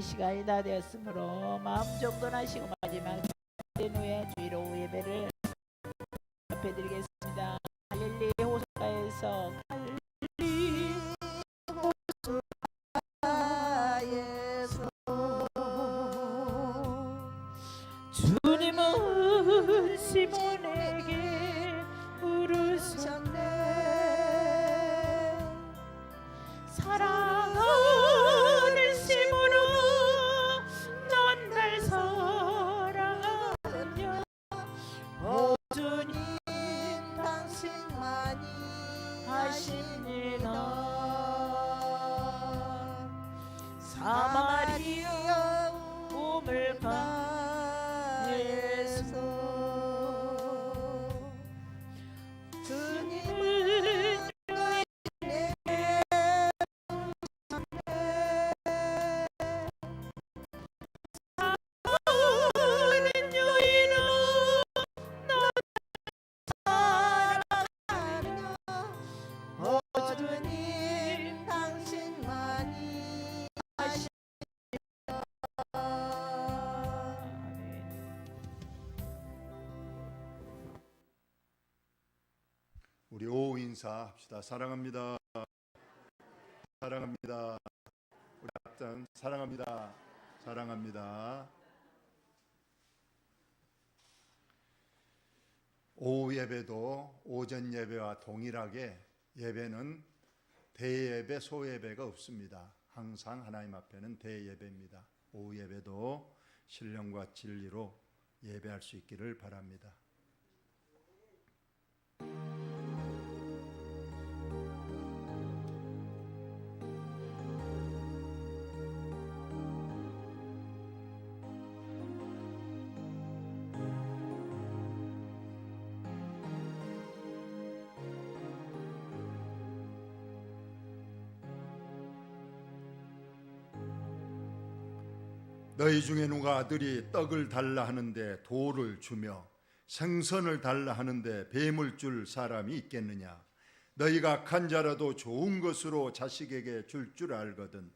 시간이 다 되었으므로 마음 정돈하시고 마지막 된 후에 주일오후 예배를 접해드리겠습니다. 갈릴리 호숫가에서 주님은 시몬에게 물으셨네. 사랑하는 시몬아, 넌 날 사랑하느냐? 주님 당신만이 하십니다. 사마리아 우물가에서 주님은 사랑하는 여인아, 너 사랑하느냐? 주님 당신만이 우리 오후 인사합시다. 사랑합니다. 사랑합니다. 우리 앞장 사랑합니다. 사랑합니다. 오후 예배도 오전 예배와 동일하게 예배는 대예배, 소예배가 없습니다. 항상 하나님 앞에는 대예배입니다. 오후 예배도 신령과 진리로 예배할 수 있기를 바랍니다. 너희 중에 누가 아들이 떡을 달라 하는데 돌을 주며 생선을 달라 하는데 뱀을 줄 사람이 있겠느냐? 너희가 악한 자라도 좋은 것으로 자식에게 줄 알거든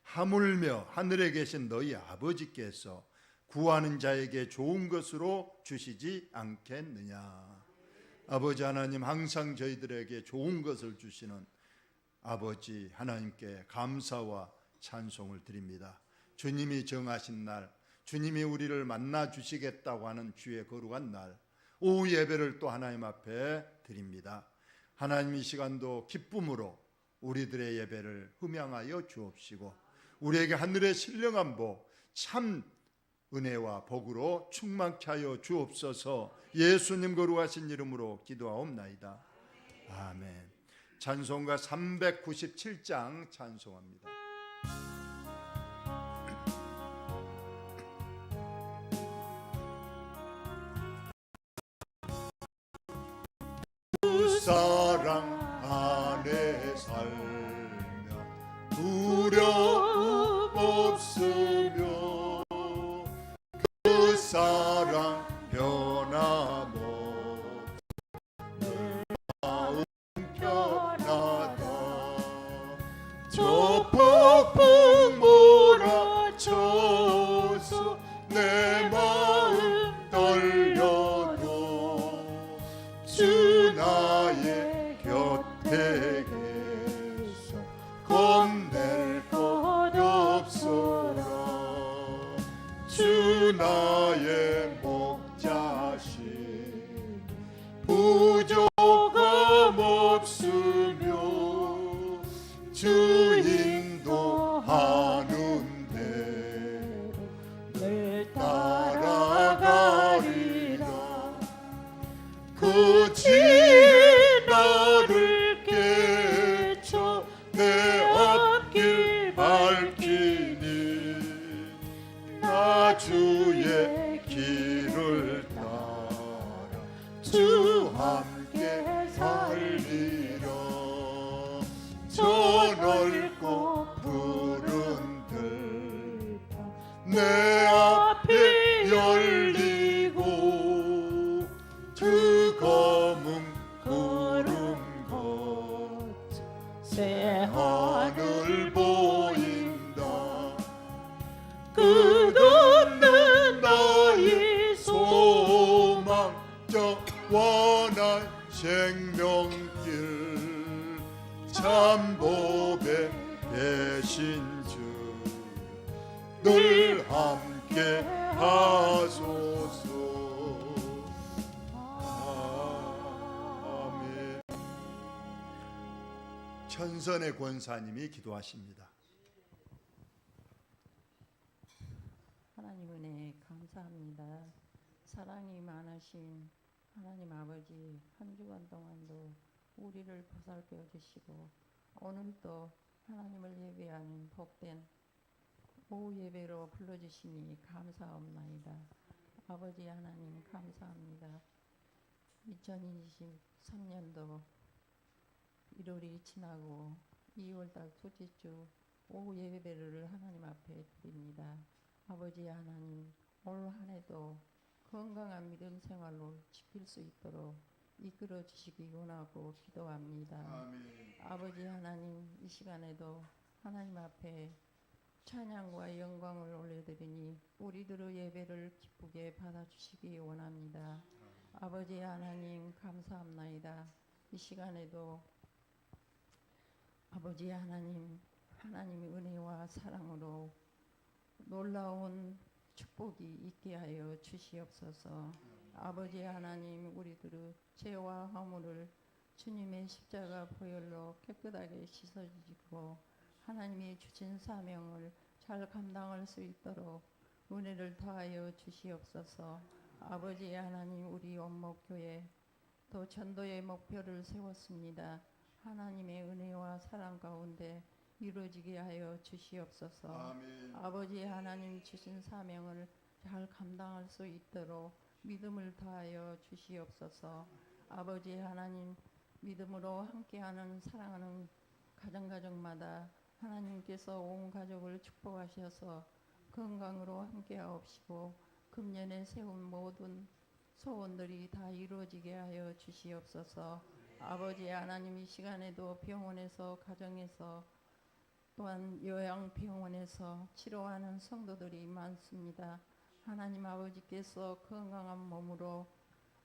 하물며 하늘에 계신 너희 아버지께서 구하는 자에게 좋은 것으로 주시지 않겠느냐? 아버지 하나님, 항상 저희들에게 좋은 것을 주시는 아버지 하나님께 감사와 찬송을 드립니다. 주님이 정하신 날, 주님이 우리를 만나 주시겠다고 하는 주의 거룩한 날, 오후 예배를 또 하나님 앞에 드립니다. 하나님, 이 시간도 기쁨으로 우리들의 예배를 흠양하여 주옵시고 우리에게 하늘의 신령한 복, 참 은혜와 복으로 충만케 하여 주옵소서. 예수님 거룩하신 이름으로 기도하옵나이다. 아멘. 찬송가 397장 찬송합니다. 사랑 안에 살며 두려움 없으며 그 사랑 변함없 내 마음 편하다. 저 폭풍 몰아쳐서 내 마음 떨려도 주 나의 곁에 계셔 겁낼 것 없어라. 주 나의 목자신 부족함 없으며 주 인도하는 대로 늘 따라가리라. 그 지혜 나를 깨쳐 내 앞길 밝히니 나 주의 길을 따라 주 함께 살리라. 저 넓고 푸른 들판 내 앞에 열리고 그 검은 구름 거쳐 새 하늘 보인다. 욥의 계신 주 늘 함께 하소서. 아멘. 천선의 권사님이 기도하십니다. 하나님 은혜 감사합니다. 사랑이 많으신 하나님 아버지, 한 주간 동안도 우리를 보살펴 주시고 오늘도 하나님을 예배하는 복된 오후 예배로 불러주시니 감사옵나이다. 아버지 하나님 감사합니다. 2023년도 1월이 지나고 2월달 둘째 주 오후 예배를 하나님 앞에 드립니다. 아버지 하나님, 올 한 해도 건강한 믿음 생활로 지킬 수 있도록 이끌어 주시기 원하고 기도합니다. 아멘. 아버지 하나님, 이 시간에도 하나님 앞에 찬양과 영광을 올려드리니 우리들의 예배를 기쁘게 받아주시기 원합니다. 아버지 하나님 감사합나이다. 이 시간에도 아버지 하나님, 하나님의 은혜와 사랑으로 놀라운 축복이 있게 하여 주시옵소서. 아버지 하나님, 우리들의 죄와 허물을 주님의 십자가 보혈로 깨끗하게 씻어주시고 하나님이 주신 사명을 잘 감당할 수 있도록 은혜를 더하여 주시옵소서. 아버지 하나님, 우리 원목교회 또 전도의 목표를 세웠습니다. 하나님의 은혜와 사랑 가운데 이루어지게 하여 주시옵소서. 아멘. 아버지 하나님 주신 사명을 잘 감당할 수 있도록 믿음을 더하여 주시옵소서. 아버지 하나님, 믿음으로 함께하는 사랑하는 가정마다 하나님께서 온 가족을 축복하셔서 건강으로 함께하옵시고 금년에 세운 모든 소원들이 다 이루어지게 하여 주시옵소서. 아버지 하나님, 이 시간에도 병원에서 가정에서 또한 요양병원에서 치료하는 성도들이 많습니다. 하나님 아버지께서 건강한 몸으로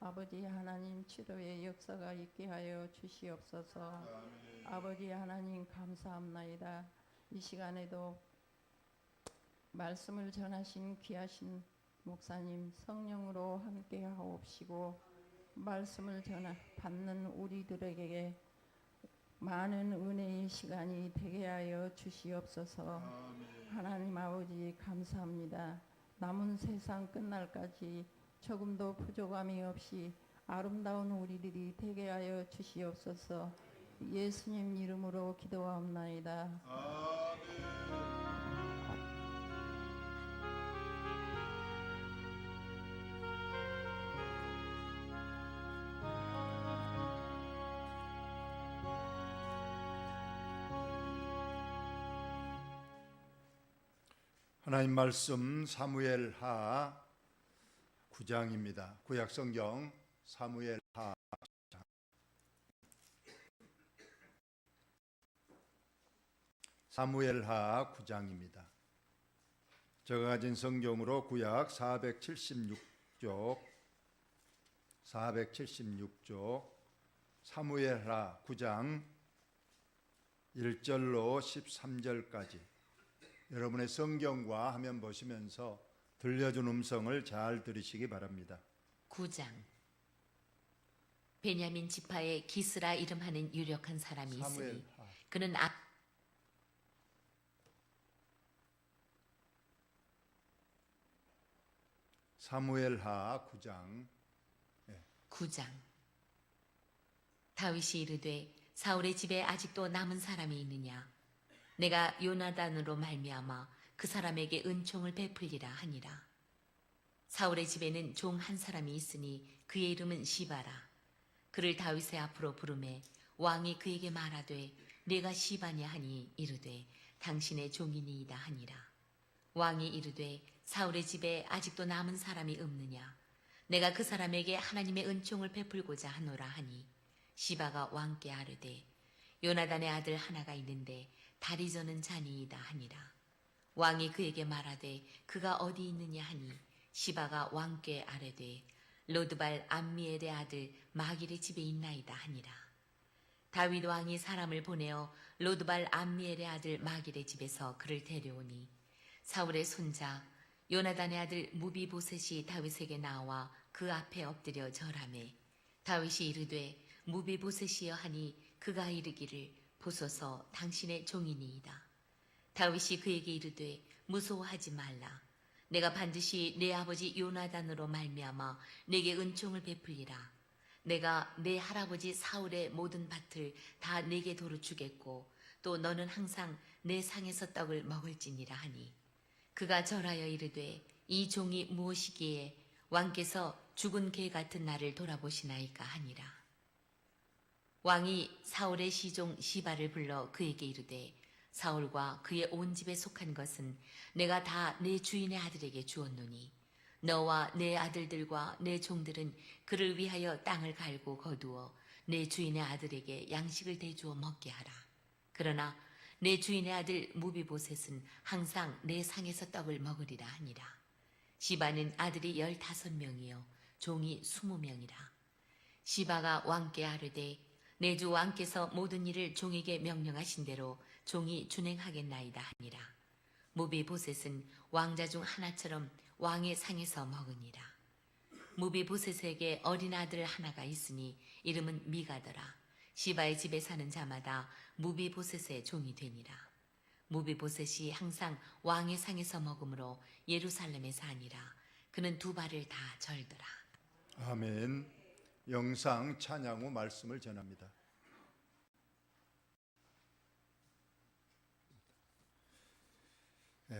아버지 하나님 치료의 역사가 있게 하여 주시옵소서. 아버지 하나님 감사합나이다. 이 시간에도 말씀을 전하신 귀하신 목사님 성령으로 함께 하옵시고 말씀을 받는 우리들에게 많은 은혜의 시간이 되게 하여 주시옵소서. 하나님 아버지 감사합니다. 남은 세상 끝날까지 조금도 부족함이 없이 아름다운 우리들이 되게 하여 주시옵소서. 예수님 이름으로 기도하옵나이다. 하나님 말씀 사무엘하 9장입니다. 구약성경 사무엘하 9장. 사무엘하 9장입니다. 제가 가진 성경으로 구약 476쪽 사무엘하 9장 1절로 13절까지 여러분의 성경과 화면 보시면서 들려준 음성을 잘 들으시기 바랍니다. 9장. 베냐민 지파의 기스라 이름하는 유력한 사람이 있으니 그는 사무엘하 9장 9장. 다윗이 이르되 사울의 집에 아직도 남은 사람이 있느냐? 내가 요나단으로 말미암아 그 사람에게 은총을 베풀리라 하니라. 사울의 집에는 종 한 사람이 있으니 그의 이름은 시바라. 그를 다윗의 앞으로 부르매 왕이 그에게 말하되 내가 시바냐 하니 이르되 당신의 종이니이다 하니라. 왕이 이르되 사울의 집에 아직도 남은 사람이 없느냐? 내가 그 사람에게 하나님의 은총을 베풀고자 하노라 하니 시바가 왕께 아뢰되 요나단의 아들 하나가 있는데 다리 저는 자니이다 하니라. 왕이 그에게 말하되 그가 어디 있느냐 하니 시바가 왕께 아뢰되 로드발 암미엘의 아들 마길의 집에 있나이다 하니라. 다윗 왕이 사람을 보내어 로드발 암미엘의 아들 마길의 집에서 그를 데려오니 사울의 손자 요나단의 아들 무비보셋이 다윗에게 나와 그 앞에 엎드려 절하매 다윗이 이르되 무비보셋이여 하니 그가 이르기를 보소서 당신의 종이니이다. 다윗이 그에게 이르되 무서워하지 말라. 내가 반드시 내 아버지 요나단으로 말미암아 내게 은총을 베풀리라. 내가 내 할아버지 사울의 모든 밭을 다 내게 도로 주겠고 또 너는 항상 내 상에서 떡을 먹을지니라 하니 그가 절하여 이르되 이 종이 무엇이기에 왕께서 죽은 개 같은 나를 돌아보시나이까 하니라. 왕이 사울의 시종 시바를 불러 그에게 이르되 사울과 그의 온 집에 속한 것은 내가 다 내 주인의 아들에게 주었노니 너와 내 아들들과 내 종들은 그를 위하여 땅을 갈고 거두어 내 주인의 아들에게 양식을 대주어 먹게 하라. 그러나 내 주인의 아들 무비보셋은 항상 내 상에서 떡을 먹으리라 하니라. 시바는 아들이 15명이요 종이 20명이라. 시바가 왕께 아뢰되 내 주 왕께서 모든 일을 종에게 명령하신 대로 종이 준행하겠나이다 하니라. 무비보셋은 왕자 중 하나처럼 왕의 상에서 먹으니라. 무비보셋에게 어린 아들 하나가 있으니 이름은 미가더라. 시바의 집에 사는 자마다 무비보셋의 종이 되니라. 무비보셋이 항상 왕의 상에서 먹으므로 예루살렘에 사니라. 그는 두 발을 다 절더라. 아멘. 영상 찬양 후 말씀을 전합니다.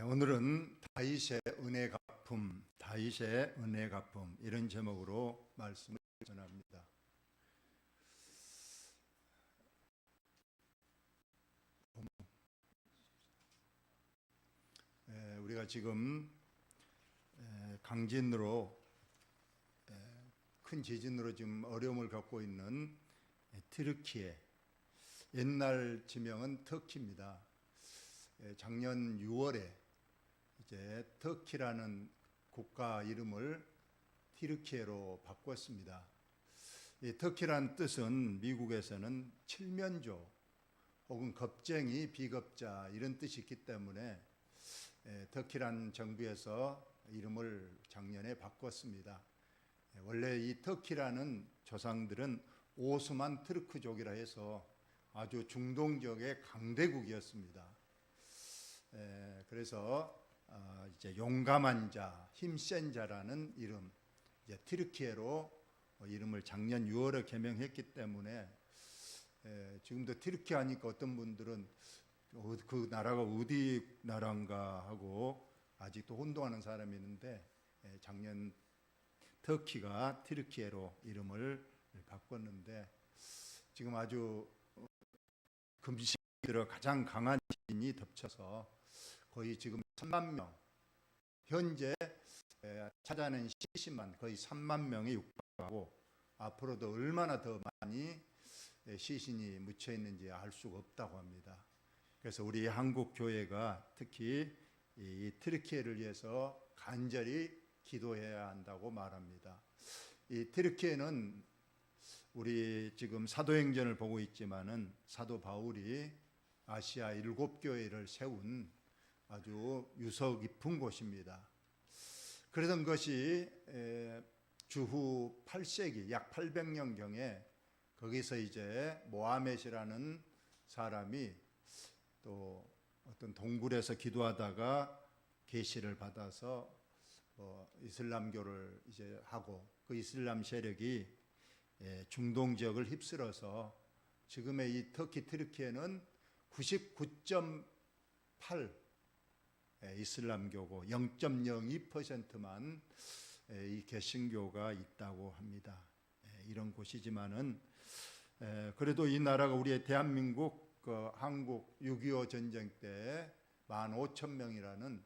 오늘은 다윗의 은혜 갚음, 다윗의 은혜 갚음 이런 제목으로 말씀을 전합니다. 우리가 지금 강진으로 큰 지진으로 지금 어려움을 겪고 있는 튀르키예, 옛날 지명은 터키입니다. 작년 6월에 이제 터키라는 국가 이름을 튀르키예로 바꿨습니다. 이 터키란 뜻은 미국에서는 칠면조 혹은 겁쟁이, 비겁자 이런 뜻이 있기 때문에 터키란 정부에서 이름을 작년에 바꿨습니다. 원래 이 터키라는 조상들은 오스만 트르크족이라 해서 아주 중동 지역의 강대국이었습니다. 그래서 이제 용감한 자, 힘센 자라는 이름, 이제 튀르키예로 이름을 작년 6월에 개명했기 때문에 지금도 튀르키예 하니까 어떤 분들은 그 나라가 어디 나라인가 하고 아직도 혼동하는 사람이 있는데 작년 터키가 튀르키예로 이름을 바꿨는데 지금 아주 금시 들어 가장 강한 지진이 덮쳐서 거의 지금 3만 명, 현재 찾아낸 시신만 거의 3만 명에 육박하고 앞으로도 얼마나 더 많이 시신이 묻혀 있는지 알 수가 없다고 합니다. 그래서 우리 한국 교회가 특히 이 튀르키예를 위해서 간절히 기도해야 한다고 말합니다. 이 튀르키예는 우리 지금 사도행전을 보고 있지만은 사도 바울이 아시아 7교회를 세운 아주 유서 깊은 곳입니다. 그러던 것이 주후 8세기 약 800년경에 거기서 이제 모하멧이라는 사람이 또 어떤 동굴에서 기도하다가 계시를 받아서 이슬람교를 이제 하고 그 이슬람 세력이 중동 지역을 휩쓸어서 지금의 이 터키 튀르키예는 99.8 이슬람교고 0.02%만 이 개신교가 있다고 합니다. 이런 곳이지만은 그래도 이 나라가 우리의 대한민국 한국 6.25 전쟁 때 15,000명이라는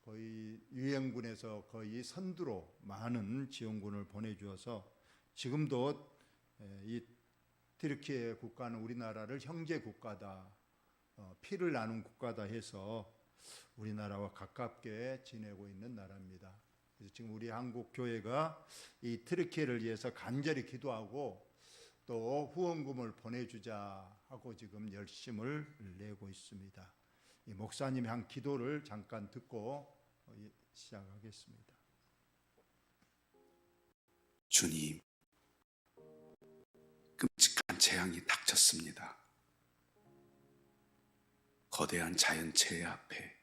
거의 유엔군에서 거의 선두로 많은 지원군을 보내주어서 지금도 이 튀르키예 국가는 우리나라를 형제 국가다, 피를 나눈 국가다 해서 우리나라와 가깝게 지내고 있는 나라입니다. 그래서 지금 우리 한국 교회가 이 튀르키예를 위해서 간절히 기도하고 또 후원금을 보내주자 하고 지금 열심을 내고 있습니다. 이 목사님의 한 기도를 잠깐 듣고 시작하겠습니다. 주님, 끔찍한 재앙이 닥쳤습니다. 거대한 자연재해 앞에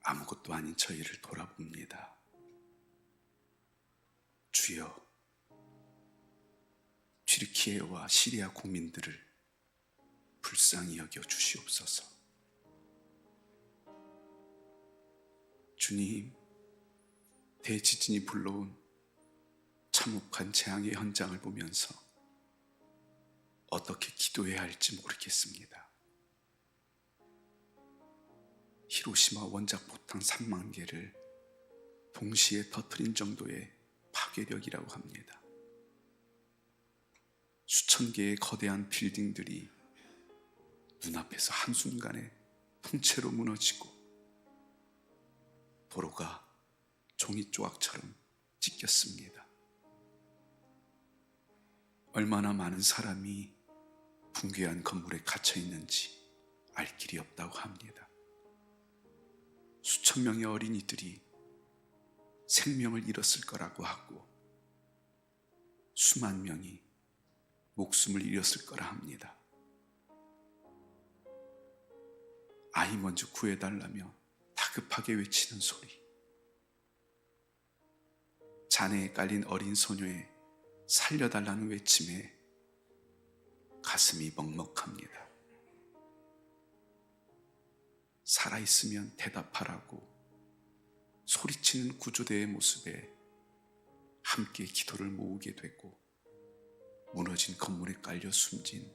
아무것도 아닌 저희를 돌아봅니다. 주여, 튀르키예와 시리아 국민들을 불쌍히 여겨 주시옵소서. 주님, 대지진이 불러온 참혹한 재앙의 현장을 보면서 어떻게 기도해야 할지 모르겠습니다. 히로시마 원작 포탄 3만 개를 동시에 터뜨린 정도의 파괴력이라고 합니다. 수천 개의 거대한 빌딩들이 눈앞에서 한순간에 통째로 무너지고 도로가 종이 조각처럼 찢겼습니다. 얼마나 많은 사람이 붕괴한 건물에 갇혀 있는지 알 길이 없다고 합니다. 수천 명의 어린이들이 생명을 잃었을 거라고 하고 수만 명이 목숨을 잃었을 거라 합니다. 아이 먼저 구해달라며 다급하게 외치는 소리, 잔해에 깔린 어린 소녀의 살려달라는 외침에 가슴이 먹먹합니다. 살아있으면 대답하라고 소리치는 구조대의 모습에 함께 기도를 모으게 되고, 무너진 건물에 깔려 숨진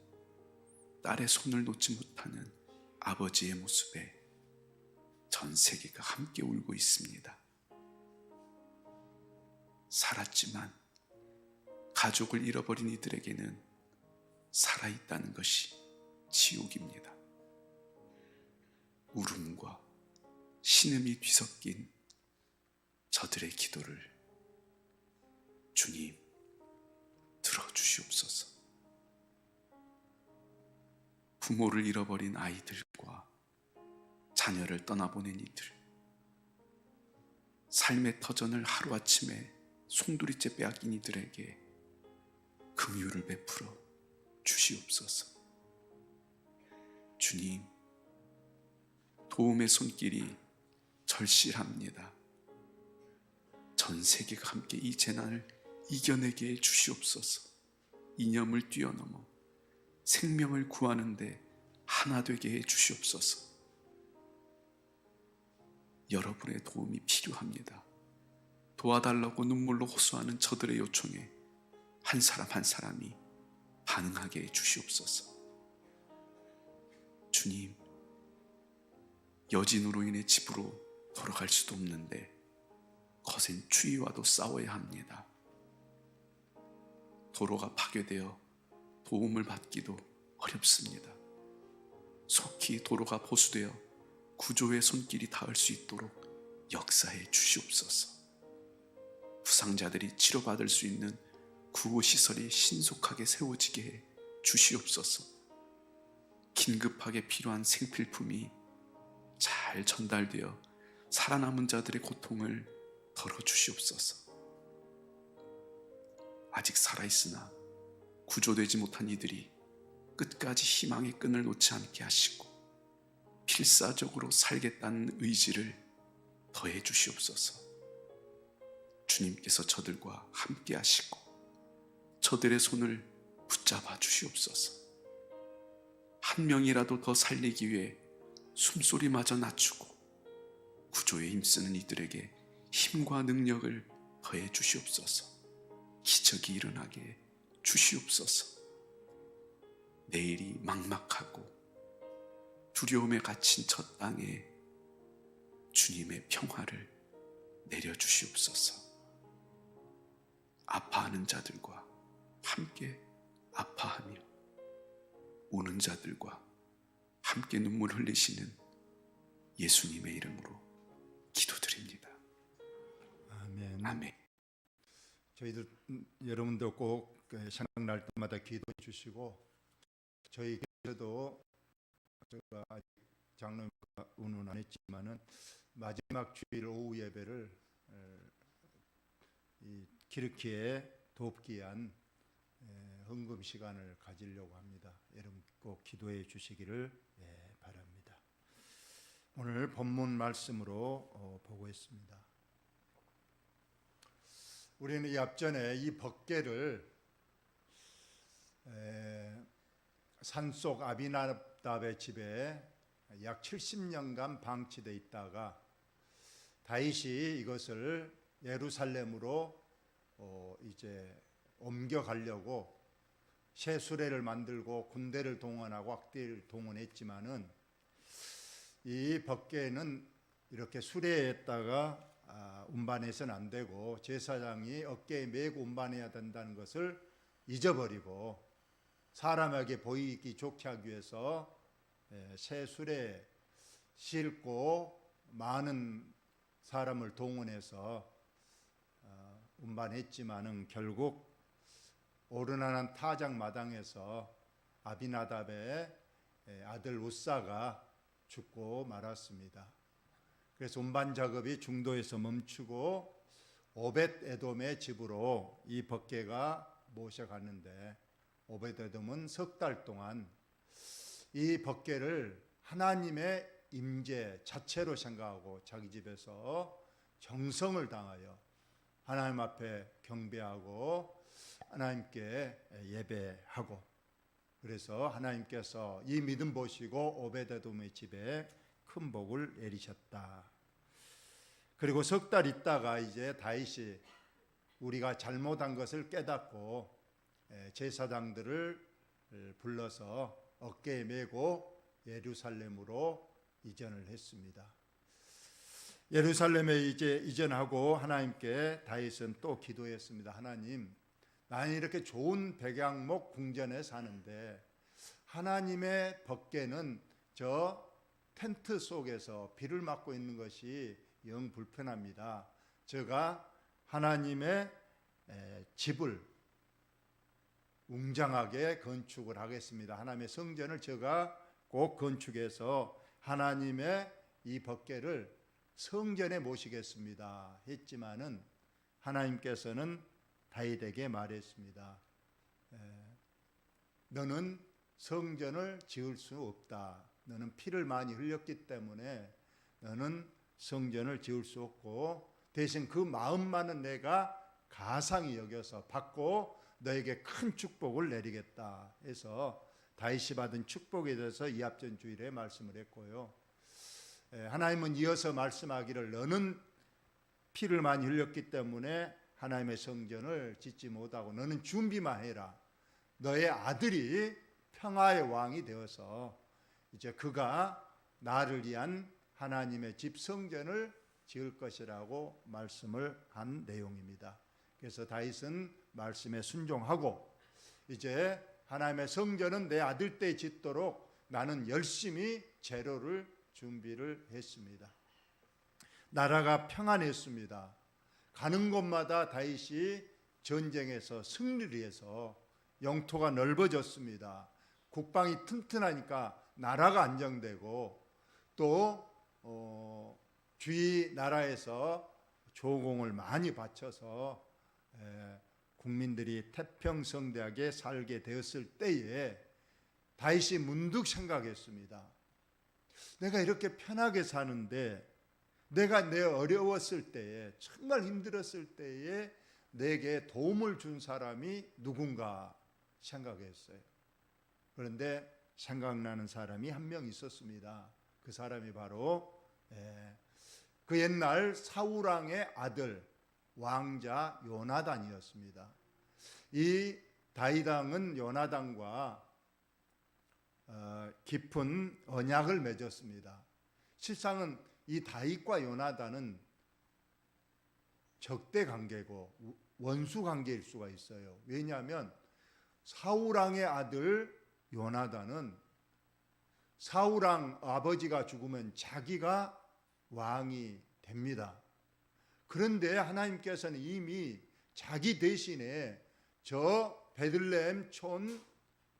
딸의 손을 놓지 못하는 아버지의 모습에 전 세계가 함께 울고 있습니다. 살았지만 가족을 잃어버린 이들에게는 살아있다는 것이 지옥입니다. 울음과 신음이 뒤섞인 저들의 기도를 주님 들어주시옵소서. 부모를 잃어버린 아이들과 자녀를 떠나보낸 이들, 삶의 터전을 하루아침에 송두리째 빼앗긴 이들에게 긍휼을 베풀어 주시옵소서. 주님, 도움의 손길이 절실합니다. 전 세계가 함께 이 재난을 이겨내게 해 주시옵소서. 이념을 뛰어넘어 생명을 구하는데 하나 되게 해 주시옵소서. 여러분의 도움이 필요합니다. 도와달라고 눈물로 호소하는 저들의 요청에 한 사람 한 사람이 반응하게 해 주시옵소서. 주님, 여진으로 인해 집으로 돌아갈 수도 없는데 거센 추위와도 싸워야 합니다. 도로가 파괴되어 도움을 받기도 어렵습니다. 속히 도로가 보수되어 구조의 손길이 닿을 수 있도록 역사해 주시옵소서. 부상자들이 치료받을 수 있는 구호시설이 신속하게 세워지게 해 주시옵소서. 긴급하게 필요한 생필품이 잘 전달되어 살아남은 자들의 고통을 덜어주시옵소서. 아직 살아있으나 구조되지 못한 이들이 끝까지 희망의 끈을 놓지 않게 하시고 필사적으로 살겠다는 의지를 더해 주시옵소서. 주님께서 저들과 함께 하시고 저들의 손을 붙잡아 주시옵소서. 한 명이라도 더 살리기 위해 숨소리마저 낮추고 구조에 힘쓰는 이들에게 힘과 능력을 더해 주시옵소서. 기적이 일어나게 주시옵소서. 내일이 막막하고 두려움에 갇힌 저 땅에 주님의 평화를 내려주시옵소서. 아파하는 자들과 함께 아파하며 우는 자들과 함께 눈물 흘리시는 예수님의 이름으로 기도드립니다. 아멘. 아멘. 저희들 여러분들 꼭 생각날 때마다 기도해 주시고 저희 교회도 제가 아직 장로님과 운운 안 했지만은 마지막 주일 오후 예배를 이 기르키에 돕기 위한 헌금 시간을 가지려고 합니다. 여러분 꼭 기도해 주시기를 바랍니다. 오늘 본문 말씀으로 보고했습니다. 우리는 이 앞전에 이 법궤를 산속 아비나답의 집에 약 70년간 방치되어 있다가 다윗이 이것을 예루살렘으로 이제 옮겨가려고 새 수레를 만들고 군대를 동원하고 악대를 동원했지만은 이 법궤는 이렇게 수레에다가 운반해서는 안 되고 제사장이 어깨에 메고 운반해야 된다는 것을 잊어버리고 사람에게 보이기 좋게 하기 위해서 새 수레에 싣고 많은 사람을 동원해서 운반했지만은 결국 오르나난 타작 마당에서 아비나답의 아들 우사가 죽고 말았습니다. 그래서 운반 작업이 중도에서 멈추고 오벳 에돔의 집으로 이 법궤가 모셔갔는데 오벳 에돔은 석 달 동안 이 법궤를 하나님의 임재 자체로 생각하고 자기 집에서 정성을 당하여 하나님 앞에 경배하고 하나님께 예배하고 그래서 하나님께서 이 믿음 보시고 오벳 에돔의 집에 큰 복을 내리셨다. 그리고 석 달 있다가 이제 다윗이 우리가 잘못한 것을 깨닫고 제사장들을 불러서 어깨에 메고 예루살렘으로 이전을 했습니다. 예루살렘에 이제 이전하고 하나님께 다윗은 또 기도했습니다. 하나님, 나는 이렇게 좋은 백양목 궁전에 사는데 하나님의 법궤는 저 텐트 속에서 비를 맞고 있는 것이 영 불편합니다. 제가 하나님의 집을 웅장하게 건축을 하겠습니다. 하나님의 성전을 제가 꼭 건축해서 하나님의 이 법궤를 성전에 모시겠습니다 했지만은 하나님께서는 다윗에게 말했습니다. 너는 성전을 지을 수 없다. 너는 피를 많이 흘렸기 때문에 너는 성전을 지을 수 없고 대신 그 마음만은 내가 가상히 여겨서 받고 너에게 큰 축복을 내리겠다 해서 다윗이 받은 축복에 대해서 이 앞전 주일에 말씀을 했고요. 하나님은 이어서 말씀하기를 너는 피를 많이 흘렸기 때문에 하나님의 성전을 짓지 못하고 너는 준비만 해라. 너의 아들이 평화의 왕이 되어서 이제 그가 나를 위한 하나님의 집 성전을 지을 것이라고 말씀을 한 내용입니다. 그래서 다윗은 말씀에 순종하고 이제 하나님의 성전은 내 아들 때 짓도록 나는 열심히 재료를 준비를 했습니다. 나라가 평안했습니다. 가는 곳마다 다윗이 전쟁에서 승리를 해서 영토가 넓어졌습니다. 국방이 튼튼하니까 나라가 안정되고 또 주위 나라에서 조공을 많이 바쳐서 국민들이 태평성대하게 살게 되었을 때에 다윗이 문득 생각했습니다. 내가 이렇게 편하게 사는데 내가 내 어려웠을 때에 정말 힘들었을 때에 내게 도움을 준 사람이 누군가 생각했어요. 그런데 생각나는 사람이 한 명 있었습니다. 그 사람이 바로 그 옛날 사울왕의 아들 왕자 요나단이었습니다. 이 다윗 왕은 요나단과 깊은 언약을 맺었습니다. 실상은 이 다윗과 요나단은 적대 관계고 원수 관계일 수가 있어요. 왜냐하면 사울왕의 아들 요나단은 사울왕 아버지가 죽으면 자기가 왕이 됩니다. 그런데 하나님께서는 이미 자기 대신에 저 베들레헴 촌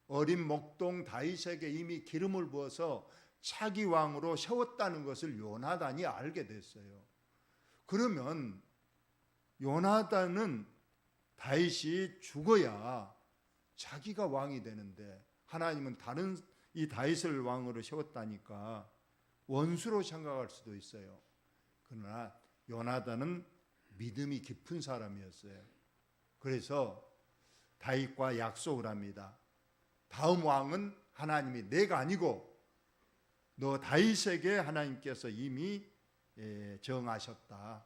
어린 목동 다윗에게 이미 기름을 부어서 차기 왕으로 세웠다는 것을 요나단이 알게 됐어요. 그러면 요나단은 다윗이 죽어야 자기가 왕이 되는데 하나님은 다른 이 다윗을 왕으로 세웠다니까 원수로 생각할 수도 있어요. 그러나 요나단은 믿음이 깊은 사람이었어요. 그래서 다윗과 약속을 합니다. 다음 왕은 하나님이 내가 아니고 너 다윗에게 하나님께서 이미 정하셨다.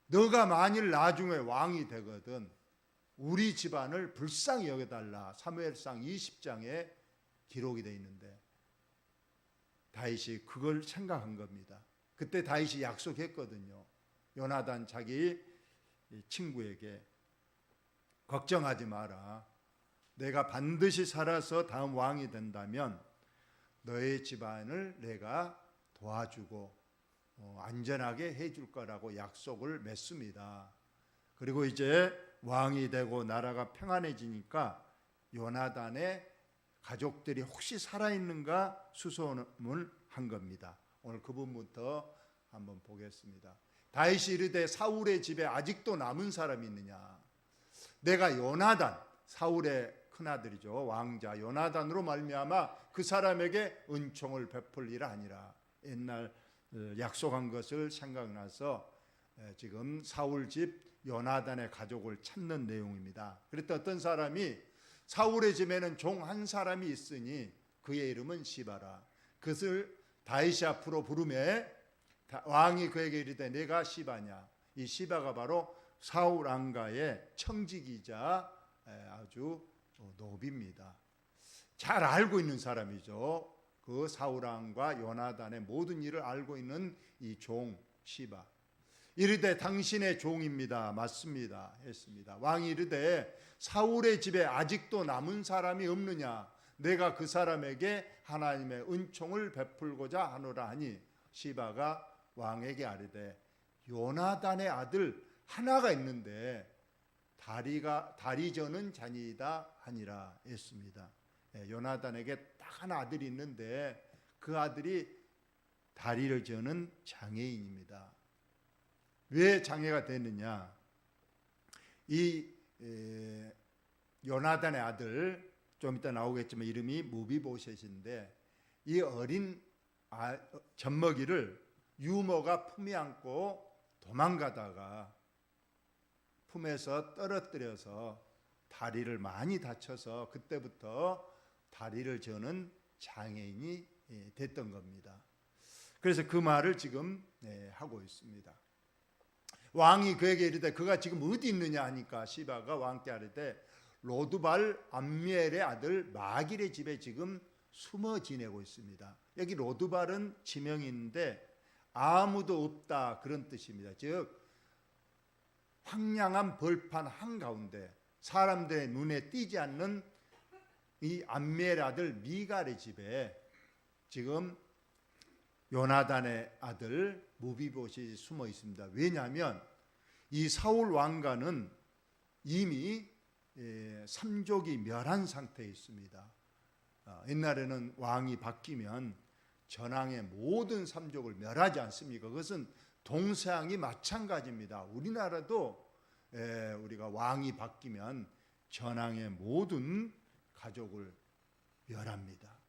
너가 만일 나중에 왕이 되거든 우리 집안을 불쌍히 여겨달라. 사무엘상 20장에 기록이 되어 있는데 다윗이 그걸 생각한 겁니다. 그때 다윗이 약속했거든요. 요나단 자기 친구에게 걱정하지 마라. 내가 반드시 살아서 다음 왕이 된다면 너의 집안을 내가 도와주고 안전하게 해줄 거라고 약속을 맺습니다. 그리고 이제 왕이 되고 나라가 평안해지니까 요나단의 가족들이 혹시 살아있는가 수소문을 한 겁니다. 오늘 그 부분부터 한번 보겠습니다. 다윗이 이르되 사울의 집에 아직도 남은 사람이 있느냐. 내가 요나단 사울의 큰아들이죠. 왕자 요나단으로 말미암아 그 사람에게 은총을 베풀리라 하니라. 옛날 약속한 것을 생각나서 지금 사울 집 요나단의 가족을 찾는 내용입니다. 그랬더니 어떤 사람이 사울의 집에는 종 한 사람이 있으니 그의 이름은 시바라. 그것을 다윗이 앞으로 부르매 왕이 그에게 이르되 내가 시바냐. 이 시바가 바로 사울 왕가의 청직이자 아주 노비입니다. 잘 알고 있는 사람이죠. 그 사울 왕과 요나단의 모든 일을 알고 있는 이 종 시바. 이르되 당신의 종입니다. 맞습니다. 했습니다. 왕이 이르되 사울의 집에 아직도 남은 사람이 없느냐. 내가 그 사람에게 하나님의 은총을 베풀고자 하노라 하니 시바가 왕에게 아뢰되 요나단의 아들 하나가 있는데 다리 저는 자니이다 하니라 했습니다. 요나단에게 딱 하나 아들이 있는데 그 아들이 다리를 저는 장애인입니다. 왜 장애가 됐느냐? 이 요나단의 아들 좀 이따 나오겠지만 이름이 무비보셋인데 이 어린 젖먹이를 유모가 품에 안고 도망가다가 품에서 떨어뜨려서 다리를 많이 다쳐서 그때부터 다리를 저는 장애인이 됐던 겁니다. 그래서 그 말을 지금 하고 있습니다. 왕이 그에게 이르되 그가 지금 어디 있느냐 하니까 시바가 왕께 아뢰되 로드발 암미엘의 아들 마길의 집에 지금 숨어 지내고 있습니다. 여기 로드발은 지명인데 아무도 없다 그런 뜻입니다. 즉 황량한 벌판 한가운데 사람들의 눈에 띄지 않는 이 암미엘의 아들 미갈의 집에 지금 요나단의 아들 무비보셋이 숨어 있습니다. 왜냐하면 이 사울 왕가는 이미 삼족이 멸한 상태에 있습니다. 옛날에는 왕이 바뀌면 전항의 모든 삼족을 멸하지 않습니까? 그것은 동서양이 마찬가지입니다. 우리나라도 우리가 왕이 바뀌면 전항의 모든 가족을 멸합니다.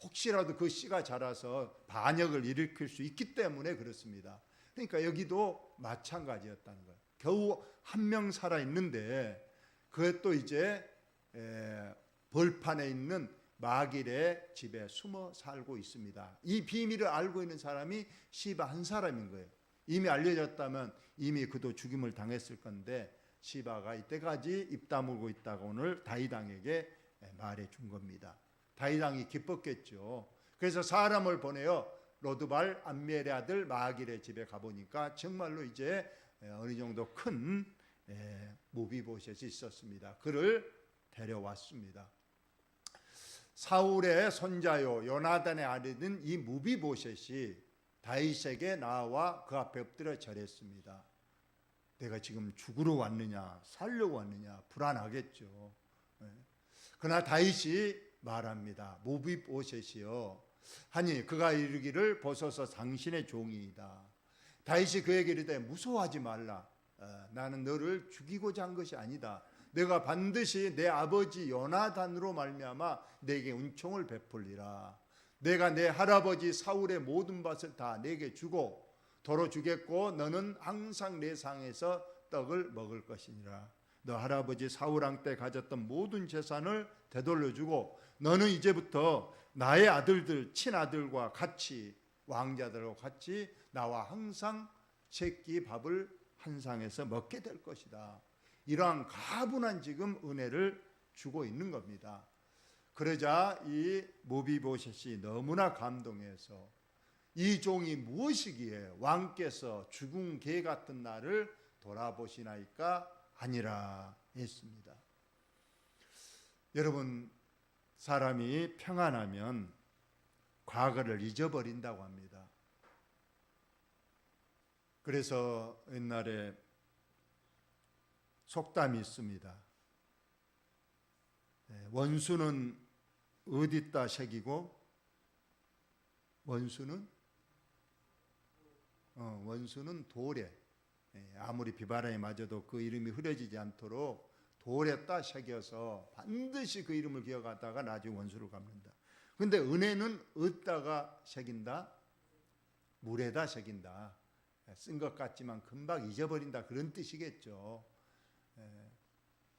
혹시라도 그 씨가 자라서 반역을 일으킬 수 있기 때문에 그렇습니다. 그러니까 여기도 마찬가지였다는 거예요. 겨우 한 명 살아 있는데 그것도 이제 벌판에 있는 마길의 집에 숨어 살고 있습니다. 이 비밀을 알고 있는 사람이 시바 한 사람인 거예요. 이미 알려졌다면 이미 그도 죽임을 당했을 건데 시바가 이때까지 입 다물고 있다가 오늘 다윗 왕에게 말해 준 겁니다. 다윗 왕이 기뻤겠죠. 그래서 사람을 보내어 로드발 암미엘의 아들 마길의 집에 가보니까 정말로 이제 어느 정도 큰 무비보셋이 있었습니다. 그를 데려왔습니다. 사울의 손자요 요나단의 아들인 이 무비보셋이 다윗에게 나와 그 앞에 엎드려 절했습니다. 내가 지금 죽으러 왔느냐 살려고 왔느냐 불안하겠죠. 그러나 다윗이 말합니다. 모비보셋이여 하니 그가 이르기를 보소서 당신의 종이이다. 다윗이 그에게 이르되 무서워하지 말라. 나는 너를 죽이고자 한 것이 아니다. 내가 반드시 내 아버지 요나단으로 말미암아 내게 은총을 베풀리라. 내가 내 할아버지 사울의 모든 밭을 다 내게 주고 도로 주겠고 너는 항상 내 상에서 떡을 먹을 것이니라. 너 할아버지 사울왕 때 가졌던 모든 재산을 되돌려주고 너는 이제부터 나의 아들들 친아들과 같이 왕자들과 같이 나와 항상 새끼 밥을 한 상에서 먹게 될 것이다. 이러한 가분한 지금 은혜를 주고 있는 겁니다. 그러자 이 모비보셋이 너무나 감동해서 이 종이 무엇이기에 왕께서 죽은 개 같은 나를 돌아보시나이까 아니라 했습니다. 여러분, 사람이 평안하면 과거를 잊어버린다고 합니다. 그래서 옛날에 속담이 있습니다. 원수는 어디다 새기고 원수는 돌에, 아무리 비바람이 맞아도 그 이름이 흐려지지 않도록 돌에다 새겨서 반드시 그 이름을 기억하다가 나중에 원수를 갚는다. 그런데 은혜는 어디다가 새긴다? 물에다 새긴다. 쓴 것 같지만 금방 잊어버린다, 그런 뜻이겠죠.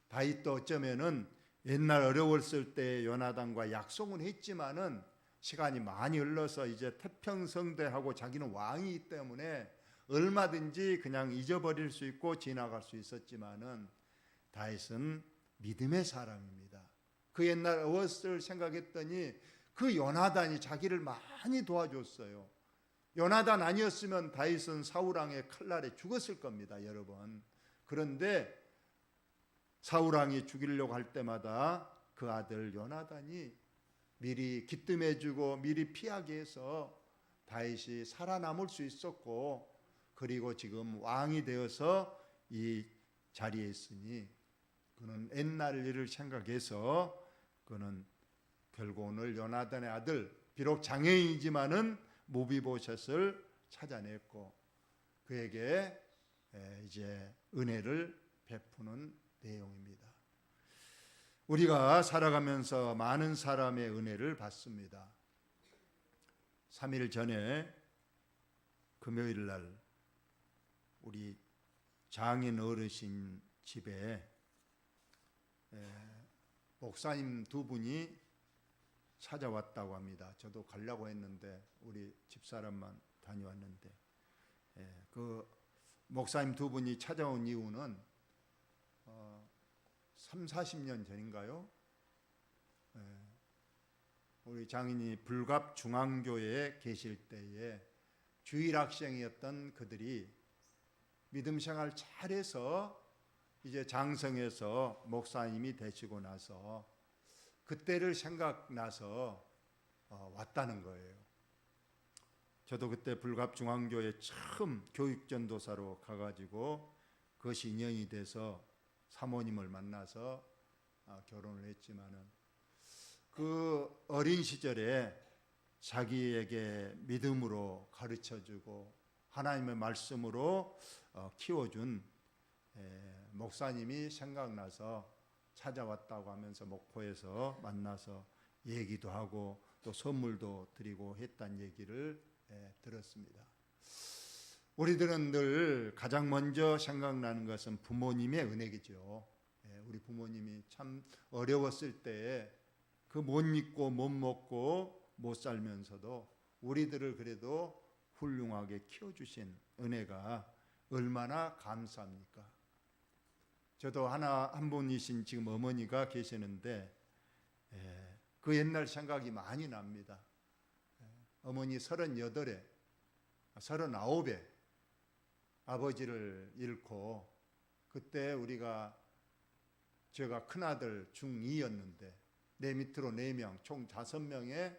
다윗도 어쩌면은 옛날 어려웠을 때 요나단과 약속은 했지만은 시간이 많이 흘러서 이제 태평성대하고 자기는 왕이기 때문에 얼마든지 그냥 잊어버릴 수 있고 지나갈 수 있었지만은 다윗은 믿음의 사람입니다. 그 옛날 어웠을 생각했더니 그 요나단이 자기를 많이 도와줬어요. 요나단 아니었으면 다윗은 사울왕의 칼날에 죽었을 겁니다, 여러분. 그런데 사울왕이 죽이려고 할 때마다 그 아들 요나단이 미리 기뜸해주고 미리 피하게 해서 다윗이 살아남을 수 있었고, 그리고 지금 왕이 되어서 이 자리에 있으니 그는 옛날 일을 생각해서 그는 결국 오늘 요나단의 아들, 비록 장애인이지만은 모비보셋을 찾아냈고 그에게 이제 은혜를 베푸는 내용입니다. 우리가 살아가면서 많은 사람의 은혜를 받습니다. 3일 전에 금요일 날 우리 장인 어르신 집에 목사님 두 분이 찾아왔다고 합니다. 저도 가려고 했는데 우리 집사람만 다녀왔는데, 그 목사님 두 분이 찾아온 이유는 30-40년 전인가요? 우리 장인이 불갑 중앙교회에 계실 때에 주일학생이었던 그들이 믿음 생활 잘해서 이제 장성해서 목사님이 되시고 나서 그때를 생각나서 왔다는 거예요. 저도 그때 불갑 중앙교회 처음 교육전도사로 가가지고 그것이 인연이 돼서 사모님을 만나서 결혼을 했지만은 그 어린 시절에 자기에게 믿음으로 가르쳐주고 하나님의 말씀으로 키워준 목사님이 생각나서 찾아왔다고 하면서 목포에서 만나서 얘기도 하고 또 선물도 드리고 했다는 얘기를 들었습니다. 우리들은 늘 가장 먼저 생각나는 것은 부모님의 은혜겠죠. 우리 부모님이 참 어려웠을 때에 그 못 입고 못 먹고 못 살면서도 우리들을 그래도 훌륭하게 키워주신 은혜가 얼마나 감사합니까? 저도 한 분이신 지금 어머니가 계시는데 그 옛날 생각이 많이 납니다. 어머니 38에 39에 아버지를 잃고 그때 제가 큰아들 중2였는데 내 밑으로 4명 총 5명의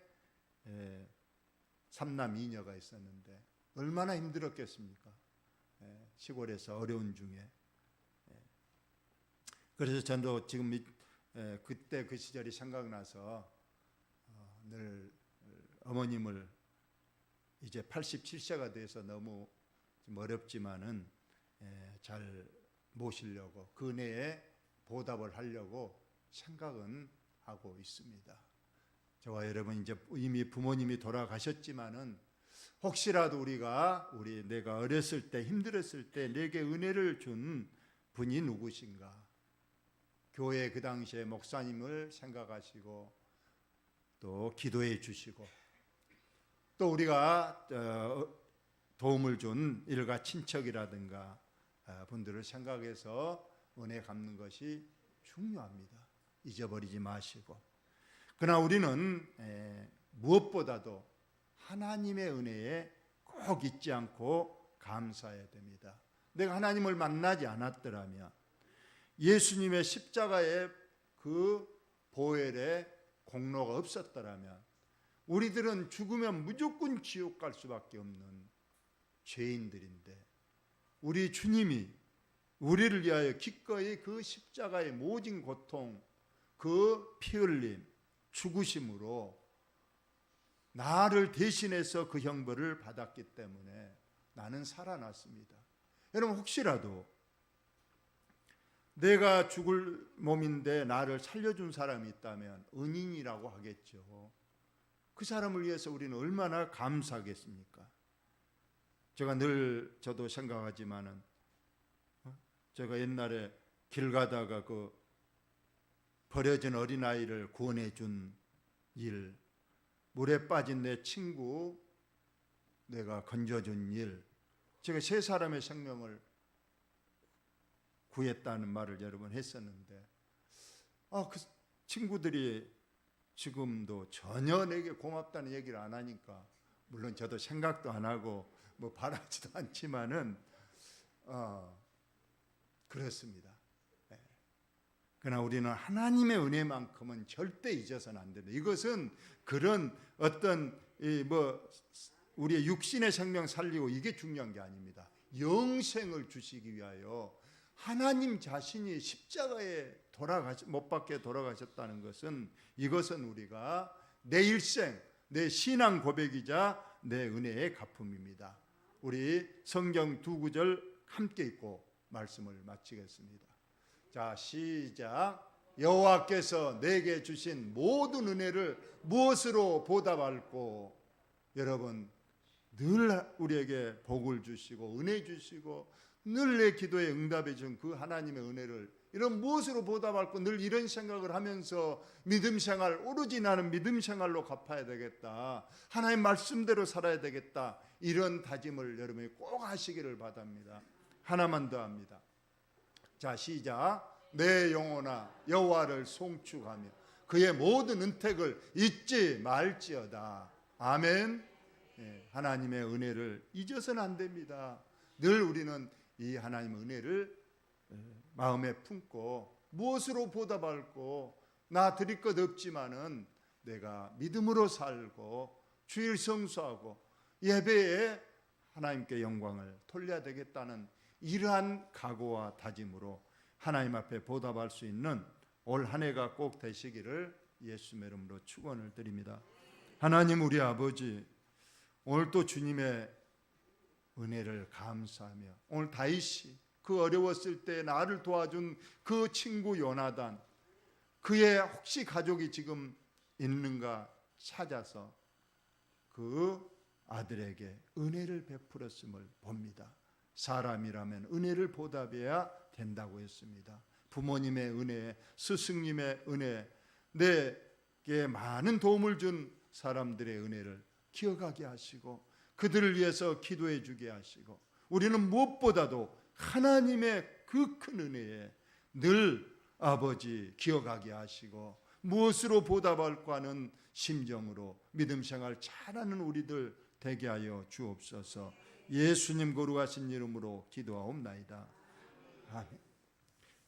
3남 2녀가 있었는데 얼마나 힘들었겠습니까? 시골에서 어려운 중에. 그래서 저도 지금 그때 그 시절이 생각나서 늘 어머님을 이제 87세가 돼서 너무 좀 어렵지만은 잘 모시려고 그 은혜에 보답을 하려고 생각은 하고 있습니다. 저와 여러분 이제 이미 부모님이 돌아가셨지만은 혹시라도 내가 어렸을 때 힘들었을 때 내게 은혜를 준 분이 누구신가? 교회 그 당시에 목사님을 생각하시고 또 기도해 주시고 또 우리가 도움을 준 일가 친척이라든가 분들을 생각해서 은혜 갚는 것이 중요합니다. 잊어버리지 마시고. 그러나 우리는 무엇보다도 하나님의 은혜에 꼭 잊지 않고 감사해야 됩니다. 내가 하나님을 만나지 않았더라면 예수님의 십자가의 그 보혈의 공로가 없었더라면 우리들은 죽으면 무조건 지옥 갈 수밖에 없는 죄인들인데 우리 주님이 우리를 위하여 기꺼이 그 십자가의 모진 고통, 그 피 흘림, 죽으심으로 나를 대신해서 그 형벌을 받았기 때문에 나는 살아났습니다. 여러분 혹시라도 내가 죽을 몸인데 나를 살려준 사람이 있다면 은인이라고 하겠죠. 그 사람을 위해서 우리는 얼마나 감사하겠습니까? 제가 늘 저도 생각하지만은 제가 옛날에 길 가다가 그 버려진 어린아이를 구원해 준 일, 물에 빠진 내 친구 내가 건져준 일, 제가 세 사람의 생명을 구했다는 말을 여러 번 했었는데 그 친구들이 지금도 전혀 내게 고맙다는 얘기를 안 하니까 물론 저도 생각도 안 하고 뭐 바라지도 않지만은 그렇습니다. 그러나 우리는 하나님의 은혜만큼은 절대 잊어서는 안 된다. 이것은 그런 어떤 우리의 육신의 생명 살리고 이게 중요한 게 아닙니다. 영생을 주시기 위하여 하나님 자신이 십자가에 못 박혀 돌아가셨다는 것은 이것은 우리가 내 일생, 내 신앙 고백이자 내 은혜의 갚음입니다. 우리 성경 두 구절 함께 읽고 말씀을 마치겠습니다. 자, 시작. 여호와께서 내게 주신 모든 은혜를 무엇으로 보답할꼬? 여러분 늘 우리에게 복을 주시고 은혜 주시고 늘 내 기도에 응답해 준 그 하나님의 은혜를 이런 무엇으로 보답할꼬? 늘 이런 생각을 하면서 믿음 생활, 오로지 나는 믿음 생활로 갚아야 되겠다, 하나님 말씀대로 살아야 되겠다, 이런 다짐을 여러분이 꼭 하시기를 바랍니다. 하나만 더 합니다. 자, 시작. 내 영혼아 여호와를 송축하며 그의 모든 은택을 잊지 말지어다. 아멘. 하나님의 은혜를 잊어서는 안 됩니다. 늘 우리는 이 하나님의 은혜를 마음에 품고 무엇으로 보답할꼬? 나 드릴 것 없지만은 내가 믿음으로 살고 주일 성수하고 예배에 하나님께 영광을 돌려야 되겠다는 이러한 각오와 다짐으로 하나님 앞에 보답할 수 있는 올 한 해가 꼭 되시기를 예수의 이름으로 축원을 드립니다. 하나님 우리 아버지, 오늘 또 주님의 은혜를 감사하며 오늘 다윗이 그 어려웠을 때 나를 도와준 그 친구 요나단, 그의 혹시 가족이 지금 있는가 찾아서 그 아들에게 은혜를 베풀었음을 봅니다. 사람이라면 은혜를 보답해야 된다고 했습니다. 부모님의 은혜, 스승님의 은혜, 내게 많은 도움을 준 사람들의 은혜를 기억하게 하시고 그들을 위해서 기도해 주게 하시고 우리는 무엇보다도 하나님의 그 큰 은혜에 늘 아버지 기억하게 하시고 무엇으로 보답할까 하는 심정으로 믿음 생활 잘하는 우리들 되게 하여 주옵소서. 예수님 거룩하신 이름으로 기도하옵나이다. 아멘.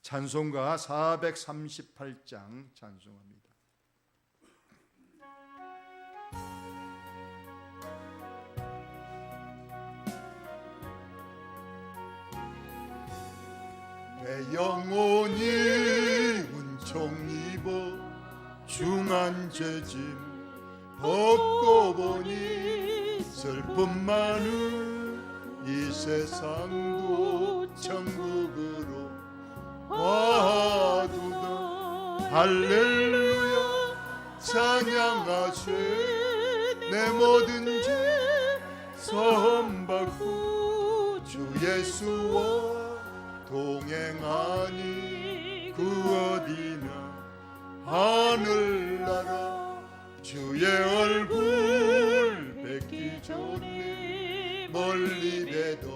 찬송가 438장 찬송합니다. 내 영혼이 은총이 중한 죄짐 벗고 보니 슬픔 많은 이 세상도 천국으로 와두다. 할렐루야 찬양하세. 내 모든 죄 사함받고 주 예수와 동행하니 그 어디나 하늘나라. 주의 얼굴 뵙기 전에 멀리 뵈던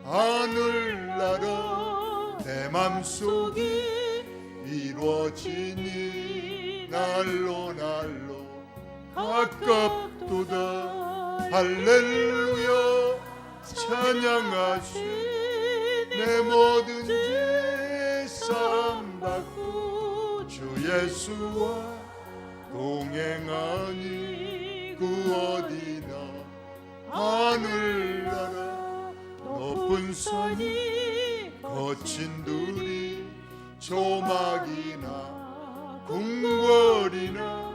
하늘나라. 내 맘속에 이루어지니 날로 날로 가깝도다. 할렐루야 찬양하세. 내 모든 죄 사함받고 주 예수와 동행하니 그 어디나 하늘나라. 높은 산이 거친 들이 조막이나 궁궐이나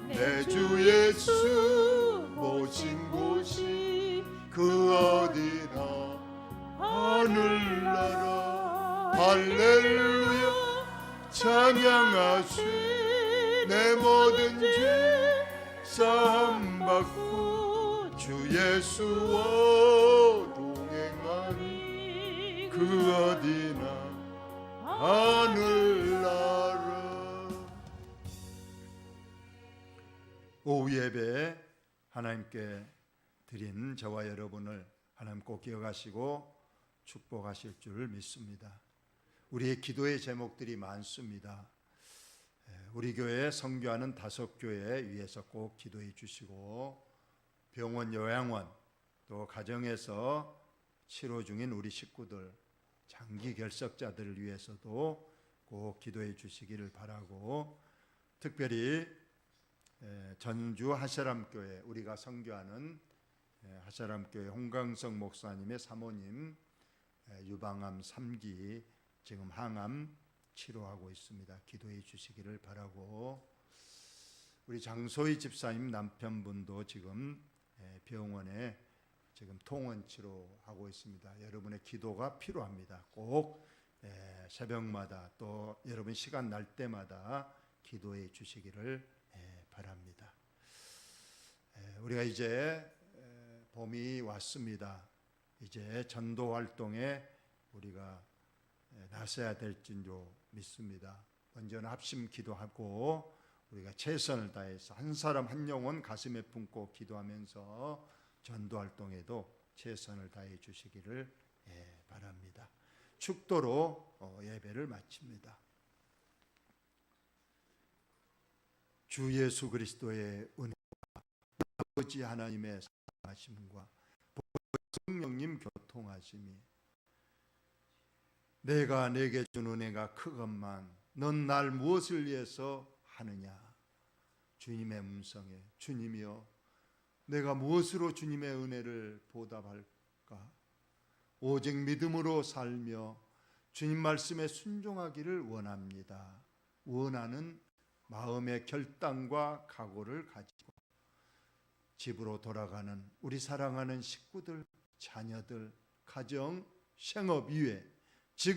내 주 예수 모신 곳이 그 어디나 하늘나라. 할렐루야 찬양하세. 내 모든 죄 사함받고 주 예수와 동행하니 그 어디나 하늘나라. 오후 예배 하나님께 드린 저와 여러분을 하나님 꼭 기억하시고 축복하실 줄 믿습니다. 우리의 기도의 제목들이 많습니다. 우리 교회 선교하는 5교회 위해서 꼭 기도해 주시고, 병원, 요양원, 또 가정에서 치료 중인 우리 식구들, 장기 결석자들을 위해서도 꼭 기도해 주시기를 바라고, 특별히 전주 하사람교회, 우리가 선교하는 하사람교회 홍강성 목사님의 사모님 유방암 3기 지금 항암 치료하고 있습니다. 기도해 주시기를 바라고, 우리 장소희 집사님 남편분도 지금 병원에 지금 통원 치료하고 있습니다. 여러분의 기도가 필요합니다. 꼭 새벽마다 또 여러분 시간 날 때마다 기도해 주시기를 바랍니다. 우리가 이제 봄이 왔습니다. 이제 전도 활동에 우리가 나서야 될 줄로 믿습니다. 먼저는 합심 기도하고 우리가 최선을 다해서 한 사람 한 영혼 가슴에 품고 기도하면서 전도 활동에도 최선을 다해 주시기를 바랍니다. 축도로 예배를 마칩니다. 주 예수 그리스도의 은혜와 아버지 하나님의 사랑하심과 성령님 교통하심이 내가 내게 준 은혜가 크건만 넌 날 무엇을 위해서 하느냐. 주님의 음성에 주님이여 내가 무엇으로 주님의 은혜를 보답할까. 오직 믿음으로 살며 주님 말씀에 순종하기를 원합니다. 원하는 마음의 결단과 각오를 가지고 집으로 돌아가는 우리 사랑하는 식구들, 자녀들, 가정, 생업 이외